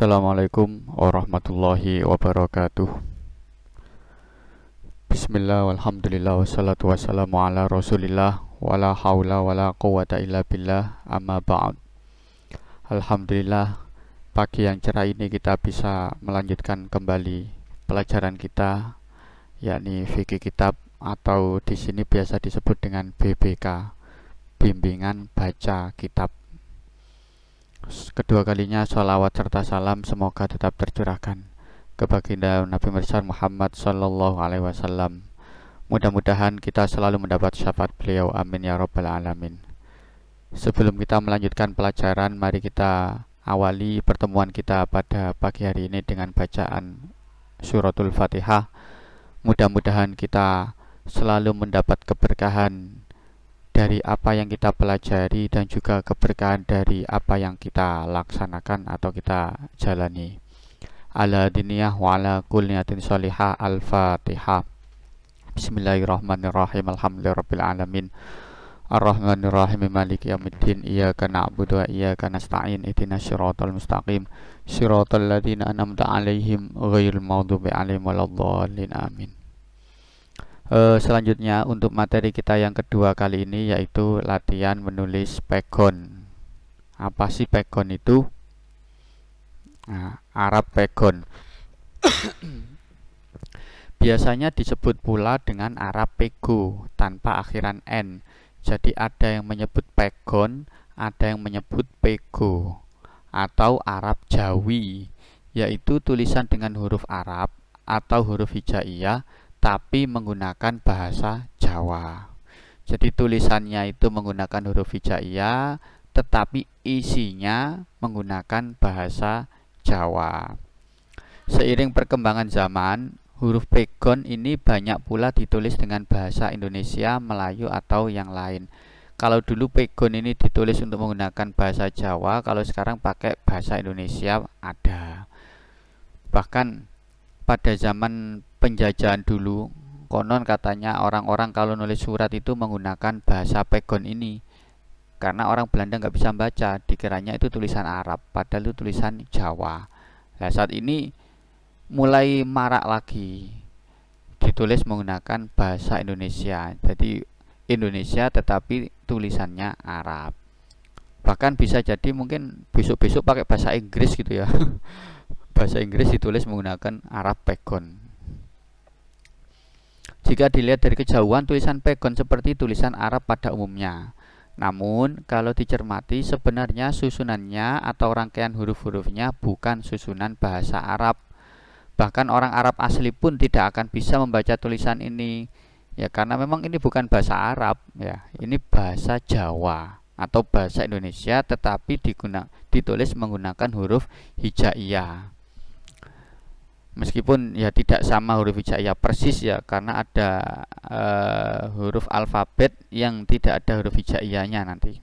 Assalamualaikum warahmatullahi wabarakatuh. Bismillah walhamdulillah wassalatu wassalamu ala rasulillah wala haula wala quwata illa billah amma ba'd. Alhamdulillah, pagi yang cerah ini kita bisa melanjutkan kembali pelajaran kita, yakni fikih kitab atau di sini biasa disebut dengan BBK, bimbingan baca kitab. Kedua kalinya sholawat serta salam semoga tetap tercurahkan ke baginda Nabi besar Muhammad Sallallahu Alaihi Wasallam. Mudah-mudahan kita selalu mendapat syafaat beliau, amin ya rabbal alamin. Sebelum kita melanjutkan pelajaran, mari kita awali pertemuan kita pada pagi hari ini dengan bacaan suratul Fatihah. Mudah-mudahan kita selalu mendapat keberkahan dari apa yang kita pelajari dan juga keberkahan dari apa yang kita laksanakan atau kita jalani. Ala diniyah wa ala kulli niyatin sholihah. Al-Fatihah. Bismillahirrahmanirrahim. Alhamdulillahirabbil alamin. Ar-Rahmanirrahim. Maliki yaumiddin. Iyyaka na'budu wa iyyaka nasta'in. Ihdinas siratal mustaqim. Siratal ladzina an'amta 'alaihim ghairil maghdubi 'alaihim waladdallin. Amin. Selanjutnya untuk materi kita yang kedua kali ini yaitu latihan menulis pegon. Apa sih pegon itu? Arab pegon. Biasanya disebut pula dengan Arab pego tanpa akhiran n. Jadi ada yang menyebut pegon, ada yang menyebut pego atau Arab Jawi, yaitu tulisan dengan huruf Arab atau huruf hijaiyah tapi menggunakan bahasa Jawa. Jadi tulisannya itu menggunakan huruf hijaiyah tetapi isinya menggunakan bahasa Jawa. Seiring perkembangan zaman, huruf pegon ini banyak pula ditulis dengan bahasa Indonesia, Melayu atau yang lain. Kalau dulu pegon ini ditulis untuk menggunakan bahasa Jawa, kalau sekarang pakai bahasa Indonesia ada. Bahkan pada zaman penjajahan dulu, konon katanya orang-orang kalau nulis surat itu menggunakan bahasa pegon ini karena orang Belanda nggak bisa baca, dikiranya itu tulisan Arab padahal itu tulisan Jawa. Nah, saat ini mulai marak lagi ditulis menggunakan bahasa Indonesia, jadi Indonesia tetapi tulisannya Arab. Bahkan bisa jadi mungkin besok-besok pakai bahasa Inggris gitu ya. Bahasa Inggris ditulis menggunakan Arab pegon. Jika dilihat dari kejauhan, tulisan pegon seperti tulisan Arab pada umumnya. Namun, kalau dicermati, sebenarnya susunannya atau rangkaian huruf-hurufnya bukan susunan bahasa Arab. Bahkan orang Arab asli pun tidak akan bisa membaca tulisan ini. Ya, karena memang ini bukan bahasa Arab, ya. Ini bahasa Jawa atau bahasa Indonesia tetapi ditulis menggunakan huruf hijaiyah. Meskipun ya tidak sama huruf hijaiyah persis ya, karena ada huruf alfabet yang tidak ada huruf hijaiyahnya nanti.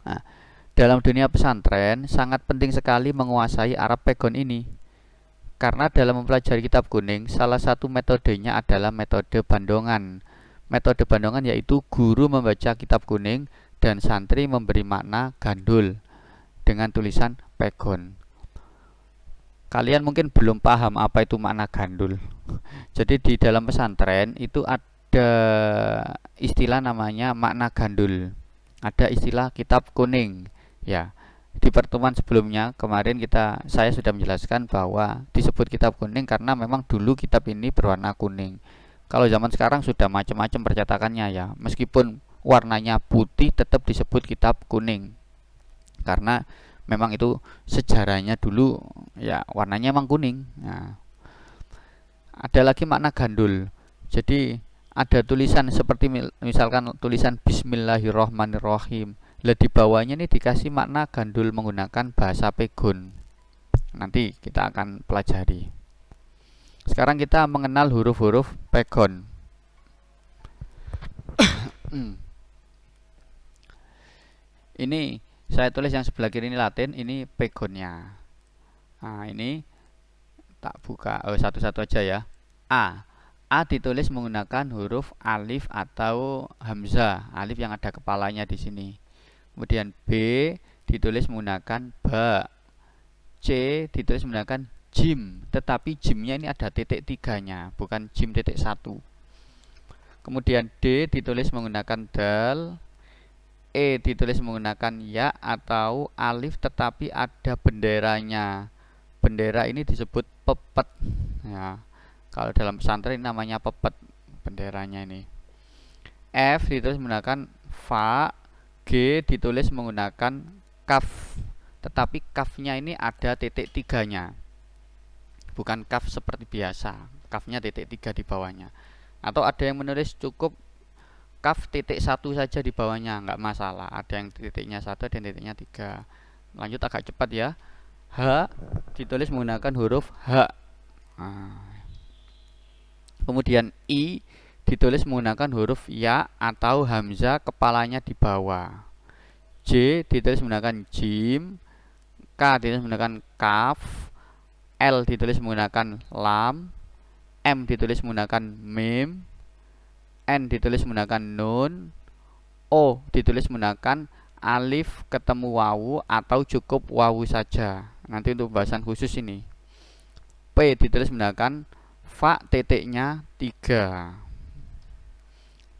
Nah, dalam dunia pesantren sangat penting sekali menguasai Arab pegon ini. Karena dalam mempelajari kitab kuning, salah satu metodenya adalah metode bandongan. Metode bandongan yaitu guru membaca kitab kuning dan santri memberi makna gandul dengan tulisan pegon. Kalian mungkin belum paham apa itu makna gandul. Jadi di dalam pesantren itu ada istilah namanya makna gandul. Ada istilah kitab kuning. Ya, di pertemuan sebelumnya kemarin saya sudah menjelaskan bahwa disebut kitab kuning karena memang dulu kitab ini berwarna kuning. Kalau zaman sekarang sudah macam-macam percetakannya ya. Meskipun warnanya putih tetap disebut kitab kuning. Karena memang itu sejarahnya dulu ya warnanya emang kuning. Nah, ada lagi makna gandul. Jadi ada tulisan seperti misalkan tulisan Bismillahirrahmanirrahim. Lah di bawahnya ini dikasih makna gandul menggunakan bahasa pegon. Nanti kita akan pelajari. Sekarang kita mengenal huruf-huruf pegon. Ini saya tulis yang sebelah kiri ini Latin, ini pegonnya. Nah, ini tak buka satu-satu aja ya. A. A ditulis menggunakan huruf alif atau hamzah, alif yang ada kepalanya di sini. Kemudian B ditulis menggunakan ba. C ditulis menggunakan jim, tetapi jimnya ini ada titik tiganya, bukan jim titik satu. Kemudian D ditulis menggunakan dal, E ditulis menggunakan ya atau alif tetapi ada benderanya. Bendera ini disebut pepet ya. Kalau dalam pesantren namanya pepet benderanya ini. F ditulis menggunakan fa, G ditulis menggunakan kaf, tetapi kafnya ini ada titik tiganya, bukan kaf seperti biasa, kafnya titik tiga di bawahnya. Atau ada yang menulis cukup kaf titik satu saja di bawahnya, nggak masalah. Ada yang titiknya satu, ada yang titiknya tiga. Lanjut agak cepat ya. H ditulis menggunakan huruf H. Kemudian I ditulis menggunakan huruf ya atau hamzah kepalanya di bawah. J ditulis menggunakan jim, K ditulis menggunakan kaf, L ditulis menggunakan lam, M ditulis menggunakan mim, N ditulis menggunakan nun, O ditulis menggunakan alif ketemu wawu atau cukup wawu saja. Nanti untuk pembahasan khusus ini. P ditulis menggunakan fa titiknya 3.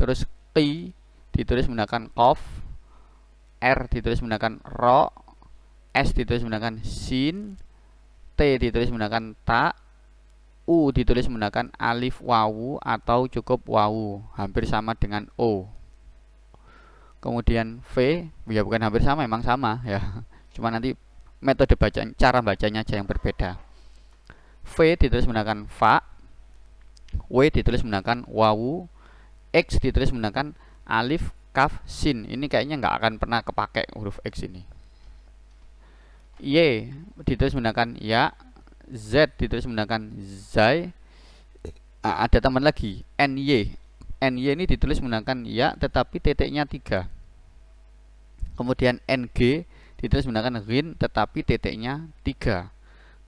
Terus Q ditulis menggunakan qaf, R ditulis menggunakan ro, S ditulis menggunakan sin, T ditulis menggunakan ta, U ditulis menggunakan alif wawu atau cukup wawu, hampir sama dengan O. Kemudian V, ya bukan hampir sama, emang sama ya. Cuma nanti metode bacaan, cara bacanya aja yang berbeda. V ditulis menggunakan fa, W ditulis menggunakan wawu, X ditulis menggunakan alif, kaf, sin. Ini kayaknya nggak akan pernah kepake huruf X ini. Y ditulis menggunakan ya, Z ditulis menggunakan zai. Ada tambahan lagi NY. NY ini ditulis menggunakan ya tetapi titiknya 3. Kemudian NG ditulis menggunakan ghin tetapi titiknya 3.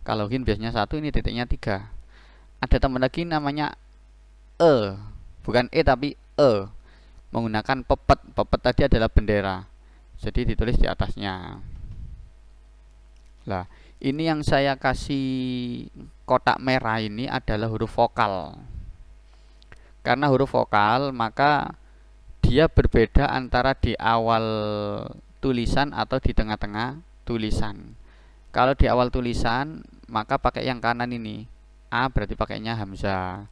Kalau ghin biasanya 1, ini titiknya 3. Ada tambahan lagi namanya E, bukan E tapi E, menggunakan pepet. Pepet tadi adalah bendera, jadi ditulis di atasnya. Nah, ini yang saya kasih kotak merah ini adalah huruf vokal. Karena huruf vokal, maka dia berbeda antara di awal tulisan atau di tengah-tengah tulisan. Kalau di awal tulisan, maka pakai yang kanan ini. A berarti pakainya hamzah.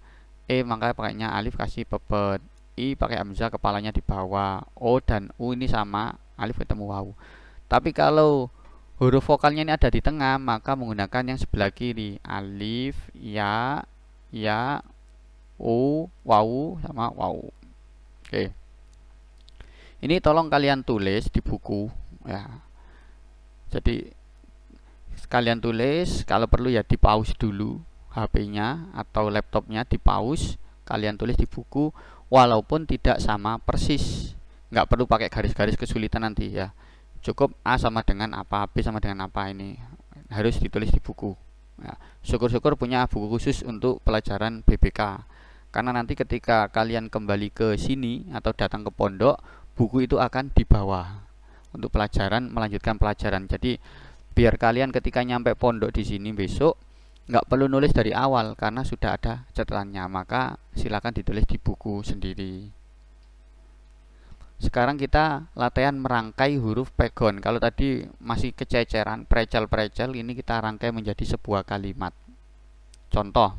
E maka pakainya alif kasih pepet. I pakai hamzah kepalanya di bawah. O dan U ini sama, alif ketemu wawu. Tapi kalau huruf vokalnya ini ada di tengah, maka menggunakan yang sebelah kiri. Alif, ya, U, wawu sama wawu. Oke. Ini tolong kalian tulis di buku ya. Jadi kalian tulis, kalau perlu ya di pause dulu HP-nya atau laptopnya, di pause, kalian tulis di buku walaupun tidak sama persis. Nggak perlu pakai garis-garis kesulitan nanti ya. Cukup A sama dengan apa, B sama dengan apa, ini harus ditulis di buku ya. Syukur-syukur punya buku khusus untuk pelajaran BBK, karena nanti ketika kalian kembali ke sini atau datang ke pondok, buku itu akan dibawa untuk pelajaran, melanjutkan pelajaran. Jadi biar kalian ketika nyampe pondok di sini besok nggak perlu nulis dari awal karena sudah ada catatannya, maka silakan ditulis di buku sendiri. Sekarang kita latihan merangkai huruf pegon. Kalau tadi masih kececeran, precel-precel, ini kita rangkai menjadi sebuah kalimat. Contoh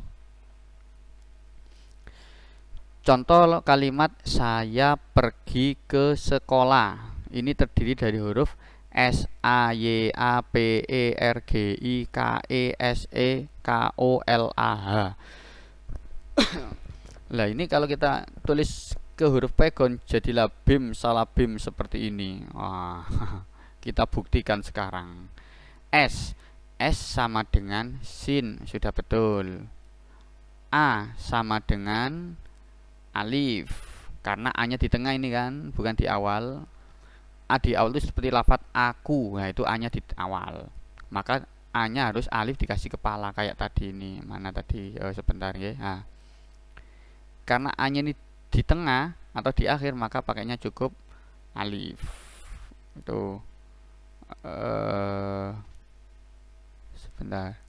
kalimat saya pergi ke sekolah. Ini terdiri dari huruf S, A, Y, A, P, E, R, G, I, K, E, S, E, K, O, L, A, H. Nah, ini kalau kita tulis ke huruf pegon, jadilah bim salah bim seperti ini. Wah, kita buktikan sekarang. S sama dengan sin, sudah betul. A sama dengan alif, karena A nya di tengah ini kan, bukan di awal. A di awal itu seperti lafaz aku, nah itu A nya di awal, maka A nya harus alif dikasih kepala kayak tadi ini. Mana tadi, sebentar ya. Nah, karena A nya ini di tengah atau di akhir, maka pakainya cukup alif. Itu Sebentar.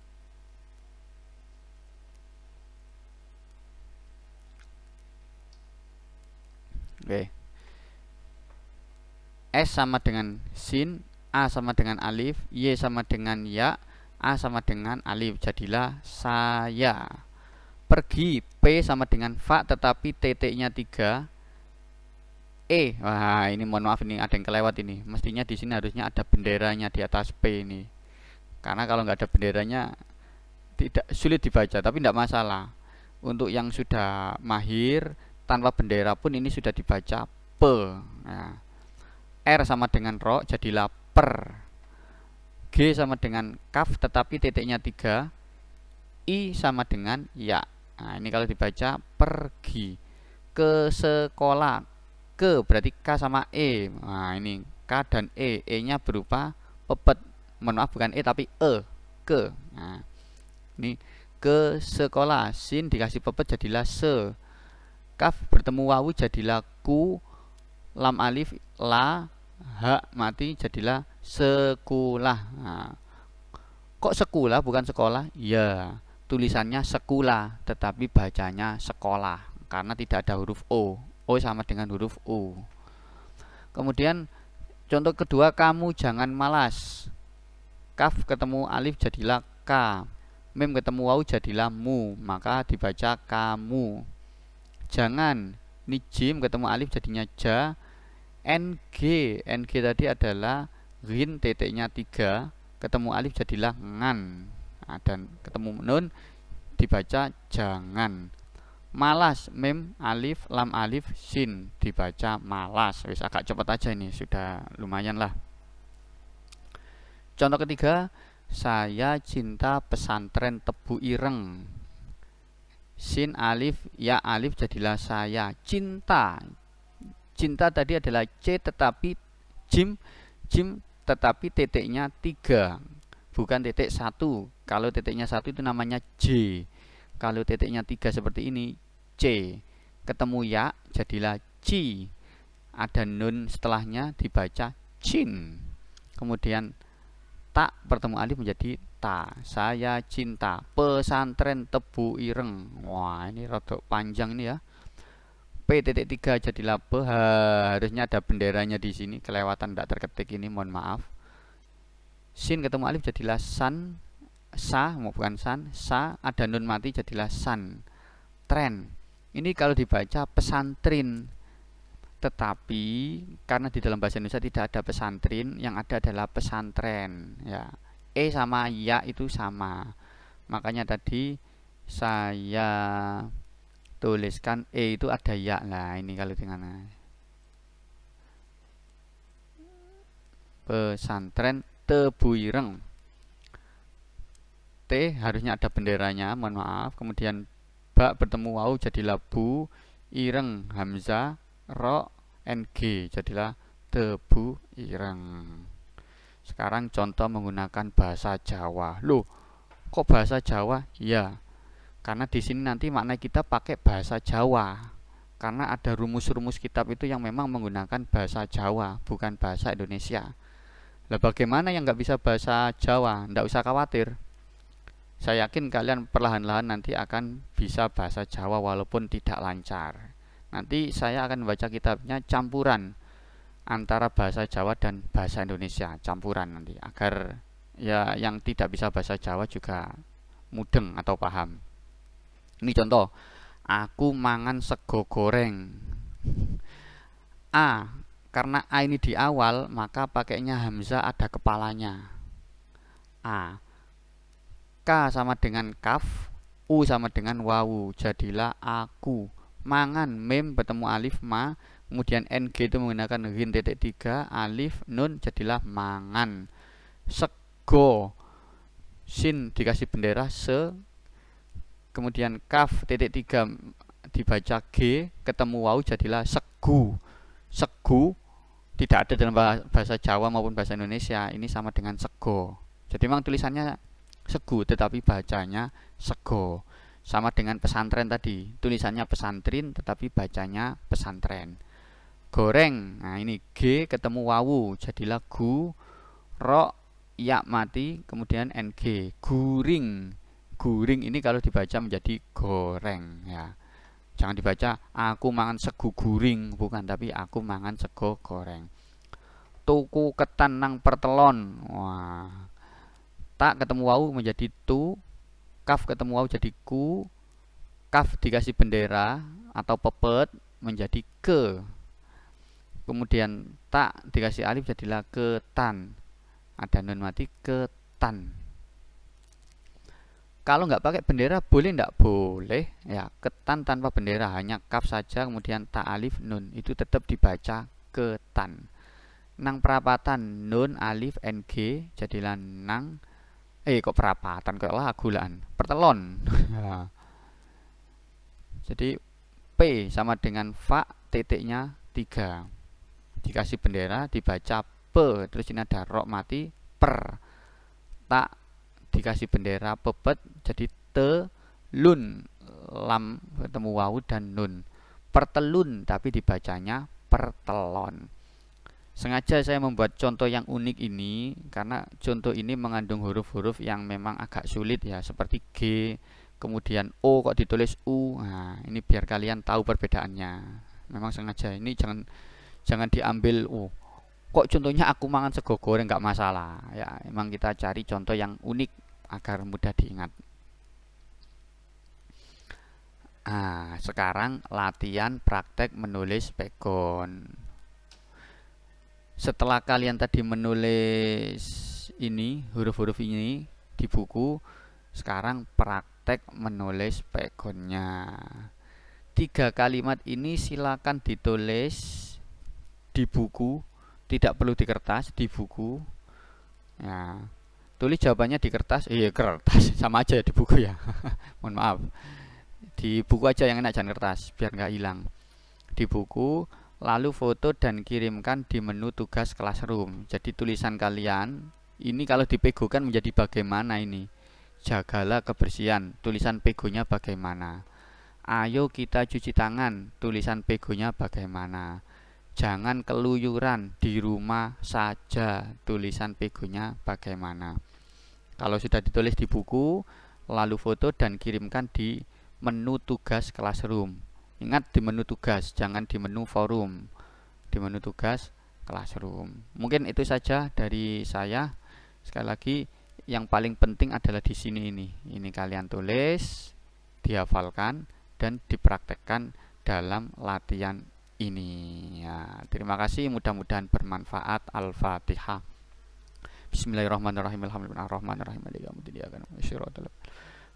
Oke. S sama dengan sin, A sama dengan alif, Y sama dengan ya, A sama dengan alif. Jadilah saya. Pergi, P sama dengan fa tetapi titiknya 3. Wah, ini mohon maaf, ini ada yang kelewat ini. Mestinya di sini harusnya ada benderanya di atas P ini. Karena kalau nggak ada benderanya tidak sulit dibaca, tapi tidak masalah. Untuk yang sudah mahir tanpa bendera pun ini sudah dibaca P. Nah, R sama dengan ro jadilah per. G sama dengan kaf tetapi titiknya 3. I sama dengan ya. Nah, ini kalau dibaca pergi. Ke sekolah. Ke berarti K sama E. Nah, ini K dan E. E-nya berupa pepet. Mohon maaf, bukan E tapi E. Ke. Nah, ini ke sekolah. Sin dikasih pepet jadilah se. Kaf bertemu wawu jadilah ku. Lam alif la. Hak mati jadilah sekolah. Nah, kok sekolah bukan sekolah? Ya, tulisannya sekolah tetapi bacanya sekolah karena tidak ada huruf O. O sama dengan huruf U. Kemudian contoh kedua, kamu jangan malas. Kaf ketemu alif jadilah K. Mim ketemu wawu jadilah mu, maka dibaca kamu. Jangan, ini jim ketemu alif jadinya ja. NG tadi adalah rin titiknya 3, ketemu alif jadilah ngan. Nah, dan ketemu nun dibaca jangan. Malas, mim alif lam alif sin dibaca malas. Wis agak cepat aja ini, sudah lumayan lah. Contoh ketiga, saya cinta pesantren Tebu Ireng. Sin alif ya alif jadilah saya cinta. Cinta tadi adalah C tetapi jim tetapi titiknya 3, bukan titik 1. Kalau titiknya 1 itu namanya J. Kalau titiknya 3 seperti ini C. Ketemu ya jadilah ci. Ada nun setelahnya dibaca cin. Kemudian tak bertemu alif menjadi ta. Saya cinta pesantren Tebu Ireng. Wah, ini rada panjang ini ya. P.3 jadilah P. Harusnya ada benderanya di sini, kelewatan tidak terketik ini, mohon maaf. Sin ketemu alif jadilah san. Sa, bukan san, sa, ada nun mati jadilah san. Tren. Ini kalau dibaca pesantren. Tetapi karena di dalam bahasa Indonesia tidak ada pesantren, yang ada adalah pesantren ya. E sama ya itu sama. Makanya tadi saya tuliskan E itu ada ya. Nah, ini kalau dengan pesantren Tebu Ireng. T harusnya ada benderanya, mohon maaf. Kemudian ba bertemu wawu jadilah bu. Ireng hamzah, ro ng jadilah Tebu Ireng. Sekarang contoh menggunakan bahasa Jawa. Loh, kok bahasa Jawa? Ya, karena di sini nanti makna kita pakai bahasa Jawa. Karena ada rumus-rumus kitab itu yang memang menggunakan bahasa Jawa, bukan bahasa Indonesia. Lah bagaimana yang nggak bisa bahasa Jawa? Nggak usah khawatir. Saya yakin kalian perlahan-lahan nanti akan bisa bahasa Jawa walaupun tidak lancar. Nanti saya akan membaca kitabnya campuran antara bahasa Jawa dan bahasa Indonesia, campuran nanti, agar ya yang tidak bisa bahasa Jawa juga mudeng atau paham. Ini contoh, aku mangan sego goreng. A, karena A ini di awal maka pakainya hamzah ada kepalanya. A. K sama dengan kaf, U sama dengan wawu, jadilah aku. Mangan, mim bertemu alif ma, kemudian ng itu menggunakan rin titik 3, alif nun jadilah mangan. Sego, sin dikasih bendera se, kemudian kaf titik 3 dibaca G, ketemu wawu jadilah segu. Segu tidak ada dalam bahasa Jawa maupun bahasa Indonesia, ini sama dengan sego. Jadi memang tulisannya segu tetapi bacanya sego. Sama dengan pesantren tadi, tulisannya pesantren tetapi bacanya pesantren. Goreng, nah ini G ketemu wawu jadilah gu. Ro ya mati, kemudian ng, guring. Guring ini kalau dibaca menjadi goreng ya. Jangan dibaca aku mangan sego guring, bukan, tapi aku mangan sego goreng. Tuku ketan nang pertelon. Wah. Tak ketemu wau menjadi tu, kaf ketemu wau jadi ku, kaf dikasih bendera atau pepet menjadi ke. Kemudian tak dikasih alif jadilah ketan. Ada nun mati, ketan. Kalau nggak pakai bendera boleh nggak? Boleh ya. Ketan tanpa bendera, hanya kaf saja, kemudian ta alif nun, itu tetap dibaca ketan. Nang perapatan nun alif ng jadilah nang, kok perapatan, kok lagu lah, pertelon. Ya. Jadi P sama dengan fa, titiknya 3, dikasih bendera dibaca pe, terus ini ada rok mati per. Tak dikasih bendera pepet jadi te, lun, lam ketemu wau dan nun, pertelun, tapi dibacanya pertelon. Sengaja saya membuat contoh yang unik ini karena contoh ini mengandung huruf-huruf yang memang agak sulit ya, seperti G, kemudian O kok ditulis U. Nah, ini biar kalian tahu perbedaannya. Memang sengaja ini jangan diambil kok contohnya aku mangan sego goreng, nggak masalah ya. Emang kita cari contoh yang unik agar mudah diingat. Sekarang latihan praktek menulis pegon. Setelah kalian tadi menulis ini, huruf-huruf ini di buku, sekarang praktek menulis pegonnya. 3 kalimat ini silakan ditulis di buku, tidak perlu di kertas, di buku. Ya, tulis jawabannya di kertas. Kertas sama aja di buku ya. Mohon maaf. Di buku aja yang enak, jangan kertas, biar nggak hilang. Di buku, lalu foto dan kirimkan di menu tugas Classroom. Jadi tulisan kalian ini kalau dipegokan menjadi bagaimana ini? Jagalah kebersihan. Tulisan pegonya bagaimana? Ayo kita cuci tangan. Tulisan pegonya bagaimana? Jangan keluyuran, di rumah saja. Tulisan pegonya bagaimana? Kalau sudah ditulis di buku, lalu foto dan kirimkan di menu tugas Classroom. Ingat di menu tugas, jangan di menu forum. Di menu tugas Classroom. Mungkin itu saja dari saya. Sekali lagi, yang paling penting adalah di sini ini. Ini kalian tulis, dihafalkan dan dipraktekkan dalam latihan ini. Ya, terima kasih, mudah-mudahan bermanfaat. Al-Fatihah. Bismillahirrahmanirrahim. Alhamdulillahirrahmanirrahim.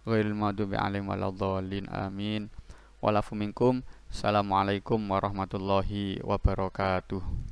Ghairil maghdubi 'alaihim waladdallin. Amin. Walafu minkum. Assalamualaikum warahmatullahi wabarakatuh.